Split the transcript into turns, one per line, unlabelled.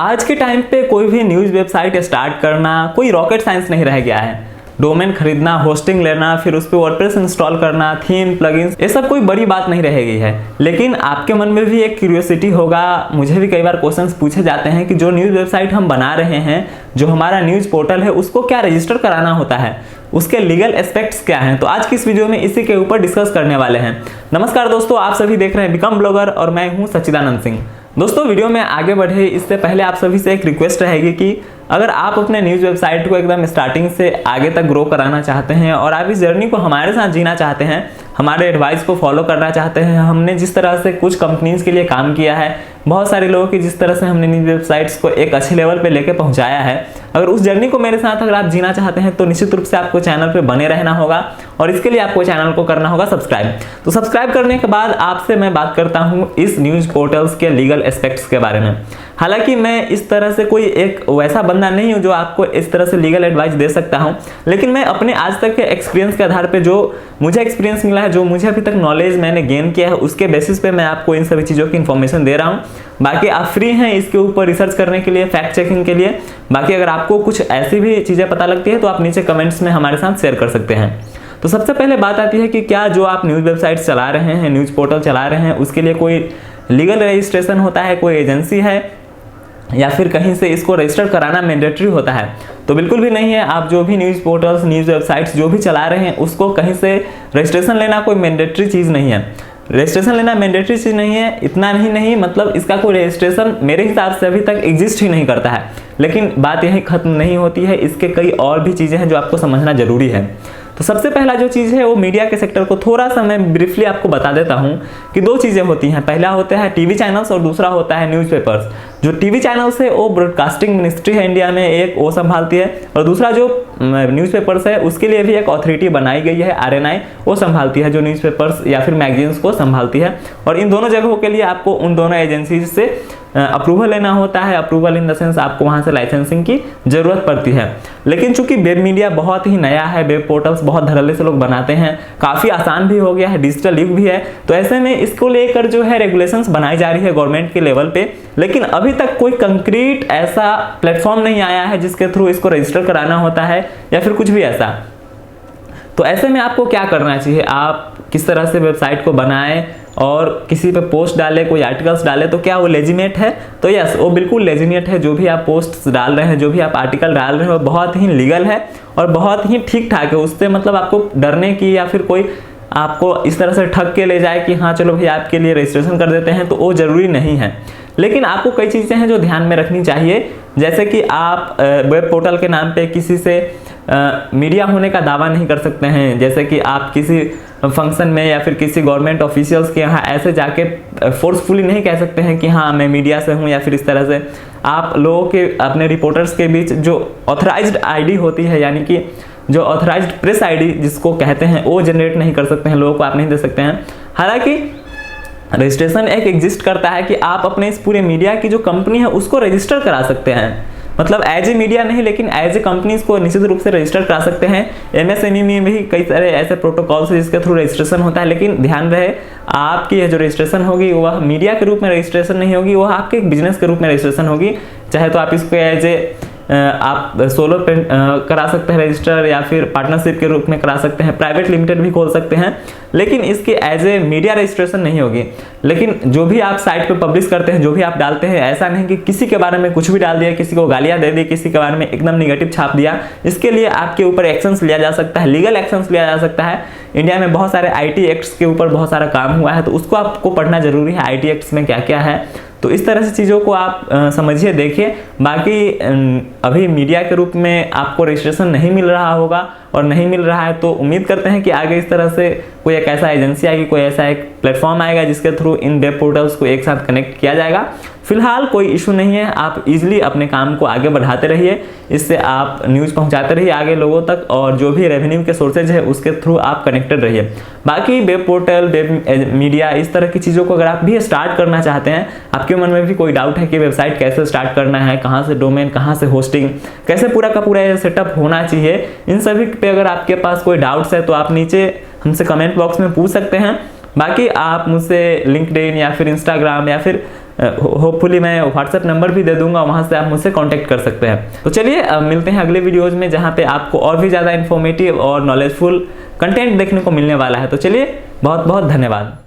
आज के टाइम पे कोई भी न्यूज़ वेबसाइट स्टार्ट करना कोई रॉकेट साइंस नहीं रह गया है। डोमेन खरीदना, होस्टिंग लेना, फिर उस पर वर्डप्रेस इंस्टॉल करना, थीम, प्लगइन्स, ये सब कोई बड़ी बात नहीं रह गई है। लेकिन आपके मन में भी एक क्यूरियोसिटी होगा, मुझे भी कई बार क्वेश्चंस पूछे जाते हैं कि जो न्यूज़ वेबसाइट हम बना रहे हैं, जो हमारा न्यूज़ पोर्टल है, उसको क्या रजिस्टर कराना होता है, उसके लीगल एस्पेक्ट्स क्या हैं। तो आज की इस वीडियो में इसी के ऊपर डिस्कस करने वाले हैं। नमस्कार दोस्तों, आप सभी देख रहे हैं बिकम ब्लॉगर और मैं हूं सच्चिदानंद सिंह। दोस्तों, वीडियो में आगे बढ़े इससे पहले आप सभी से एक रिक्वेस्ट रहेगी कि अगर आप अपने न्यूज़ वेबसाइट को एकदम स्टार्टिंग से आगे तक ग्रो कराना चाहते हैं और आप इस जर्नी को हमारे साथ जीना चाहते हैं, हमारे एडवाइस को फॉलो करना चाहते हैं, हमने जिस तरह से कुछ कंपनीज के लिए काम किया है, बहुत सारे लोगों की जिस तरह से हमने न्यूज़ वेबसाइट्स को एक अच्छे लेवल पे लेके पहुंचाया है, अगर उस जर्नी को मेरे साथ अगर आप जीना चाहते हैं तो निश्चित रूप से आपको चैनल पे बने रहना होगा और इसके लिए आपको चैनल को करना होगा सब्सक्राइब। तो सब्सक्राइब करने के बाद आपसे मैं बात करता हूँ इस न्यूज़ पोर्टल्स के लीगल एस्पेक्ट्स के बारे में। हालांकि मैं इस तरह से कोई एक वैसा बंदा नहीं हूं जो आपको इस तरह से लीगल एडवाइस दे सकता हूं, लेकिन मैं अपने आज तक के एक्सपीरियंस के आधार पे जो मुझे एक्सपीरियंस मिला है, जो मुझे अभी तक नॉलेज मैंने गेन किया है, उसके बेसिस पे मैं आपको इन सभी चीज़ों की इन्फॉर्मेशन दे रहा हूं। बाकी आप फ्री हैं इसके ऊपर रिसर्च करने के लिए, फैक्ट चेकिंग के लिए। बाकी अगर आपको कुछ ऐसी भी चीज़ें पता लगती है तो आप नीचे कमेंट्स में हमारे साथ शेयर कर सकते हैं। तो सबसे पहले बात आती है कि क्या जो आप न्यूज़ वेबसाइट चला रहे हैं, न्यूज़ पोर्टल चला रहे हैं, उसके लिए कोई लीगल रजिस्ट्रेशन होता है, कोई एजेंसी है या फिर कहीं से इसको रजिस्टर कराना मैंडेटरी होता है? तो बिल्कुल भी नहीं है। आप जो भी न्यूज़ पोर्टल्स, न्यूज़ वेबसाइट्स जो भी चला रहे हैं, उसको कहीं से रजिस्ट्रेशन लेना कोई मैंडेटरी चीज़ नहीं है। रजिस्ट्रेशन लेना मैंडेटरी चीज़ नहीं है, इतना नहीं मतलब इसका कोई रजिस्ट्रेशन मेरे हिसाब से अभी तक एग्जिस्ट ही नहीं करता है। लेकिन बात यही खत्म नहीं होती है, इसके कई और भी चीज़ें हैं जो आपको समझना जरूरी है। तो सबसे पहला जो चीज़ है वो मीडिया के सेक्टर को थोड़ा सा मैं ब्रीफली आपको बता देता हूँ कि दो चीज़ें होती हैं। पहला होता है टीवी चैनल्स और दूसरा होता है न्यूज़पेपर्स। जो टीवी चैनल्स है वो ब्रॉडकास्टिंग मिनिस्ट्री है इंडिया में, एक वो संभालती है, और दूसरा जो न्यूज़पेपर्स है उसके लिए भी एक अथॉरिटी बनाई गई है, RNI, वो संभालती है, जो न्यूज़पेपर्स या फिर मैगजीन्स को संभालती है। और इन दोनों जगहों के लिए आपको उन दोनों एजेंसीज से अप्रूवल लेना होता है। अप्रूवल इन द सेंस आपको वहाँ से लाइसेंसिंग की जरूरत पड़ती है। लेकिन चूंकि वेब मीडिया बहुत ही नया है, वेब पोर्टल्स बहुत धड़ल्ले से लोग बनाते हैं, काफ़ी आसान भी हो गया है, डिजिटल युग भी है, तो ऐसे में इसको लेकर जो है रेगुलेशंस बनाई जा रही है गवर्नमेंट के लेवल पे। लेकिन अभी तक कोई कंक्रीट ऐसा प्लेटफॉर्म नहीं आया है जिसके थ्रू इसको रजिस्टर कराना होता है या फिर कुछ भी ऐसा। तो ऐसे में आपको क्या करना चाहिए, आप किस तरह से वेबसाइट को बनाएं और किसी पे पोस्ट डालें, कोई आर्टिकल्स डालें, तो क्या वो लेजिमेट है? तो यस, वो बिल्कुल लेजिमेट है। जो भी आप पोस्ट डाल रहे हैं, जो भी आप आर्टिकल डाल रहे हैं, वो बहुत ही लीगल है और बहुत ही ठीक ठाक है। उससे मतलब आपको डरने की या फिर कोई आपको इस तरह से ठग के ले जाए कि हाँ चलो भाई आपके लिए रजिस्ट्रेशन कर देते हैं, तो वो जरूरी नहीं है। लेकिन आपको कई चीज़ें हैं जो ध्यान में रखनी चाहिए, जैसे कि आप वेब पोर्टल के नाम पे किसी से मीडिया होने का दावा नहीं कर सकते हैं। जैसे कि आप किसी फंक्शन में या फिर किसी गवर्नमेंट ऑफिशियल्स के यहाँ ऐसे जाके फोर्सफुली नहीं कह सकते हैं कि हाँ मैं मीडिया से हूँ, या फिर इस तरह से आप लोगों के अपने रिपोर्टर्स के बीच जो ऑथराइज्ड आईडी होती है, यानी कि जो ऑथराइज्ड प्रेस आईडी जिसको कहते हैं, वो जनरेट नहीं कर सकते हैं, लोगों को आप नहीं दे सकते हैं। हालांकि रजिस्ट्रेशन एक एग्जिस्ट करता है कि आप अपने इस पूरे मीडिया की जो कंपनी है उसको रजिस्टर करा सकते हैं। मतलब एज ए मीडिया नहीं, लेकिन एज ए कंपनीज को निश्चित रूप से रजिस्टर करा सकते हैं। MSME में भी कई सारे ऐसे प्रोटोकॉल्स है जिसके थ्रू रजिस्ट्रेशन होता है। लेकिन ध्यान रहे, आपकी यह जो रजिस्ट्रेशन होगी वह मीडिया के रूप में रजिस्ट्रेशन नहीं होगी, वह आपके एक बिजनेस के रूप में रजिस्ट्रेशन होगी। चाहे तो आप इसको एज ए आप सोलो पे करा सकते हैं रजिस्टर, या फिर पार्टनरशिप के रूप में करा सकते हैं, प्राइवेट लिमिटेड भी खोल सकते हैं, लेकिन इसकी एज ए मीडिया रजिस्ट्रेशन नहीं होगी। लेकिन जो भी आप साइट पे पब्लिश करते हैं, जो भी आप डालते हैं, ऐसा नहीं कि किसी के बारे में कुछ भी डाल दिया, किसी को गालियां दे दी, किसी के बारे में एकदम निगेटिव छाप दिया, इसके लिए आपके ऊपर एक्शंस लिया जा सकता है, लीगल एक्शंस लिया जा सकता है। इंडिया में बहुत सारे IT एक्ट्स के ऊपर बहुत सारा काम हुआ है, तो उसको आपको पढ़ना जरूरी है, IT एक्ट्स में क्या क्या है। तो इस तरह से चीज़ों को आप समझिए, देखिए। बाकी अभी मीडिया के रूप में आपको रजिस्ट्रेशन नहीं मिल रहा होगा और नहीं मिल रहा है, तो उम्मीद करते हैं कि आगे इस तरह से कोई एक ऐसा एजेंसी आएगी, कोई ऐसा एक प्लेटफॉर्म आएगा जिसके थ्रू इन वेब पोर्टल्स को एक साथ कनेक्ट किया जाएगा। फिलहाल कोई इशू नहीं है, आप इजीली अपने काम को आगे बढ़ाते रहिए, इससे आप न्यूज़ पहुंचाते रहिए आगे लोगों तक, और जो भी रेवेन्यू के सोर्सेज है उसके थ्रू आप कनेक्टेड रहिए। बाकी वेब पोर्टल, वेब मीडिया, इस तरह की चीज़ों को अगर आप भी स्टार्ट करना चाहते हैं, आपके मन में भी कोई डाउट है कि वेबसाइट कैसे स्टार्ट करना है, कहाँ से डोमेन, कहाँ से होस्टिंग, कैसे पूरा का पूरा सेटअप होना चाहिए, इन सभी पे अगर आपके पास कोई डाउट्स है तो आप नीचे हमसे कमेंट बॉक्स में पूछ सकते हैं। बाकी आप मुझसे लिंक्डइन या फिर इंस्टाग्राम या फिर होपफुली मैं व्हाट्सएप नंबर भी दे दूंगा, वहां से आप मुझसे कांटेक्ट कर सकते हैं। तो चलिए मिलते हैं अगले वीडियोज में, जहां पे आपको और भी ज़्यादा इन्फॉर्मेटिव और नॉलेजफुल कंटेंट देखने को मिलने वाला है। तो चलिए बहुत बहुत धन्यवाद।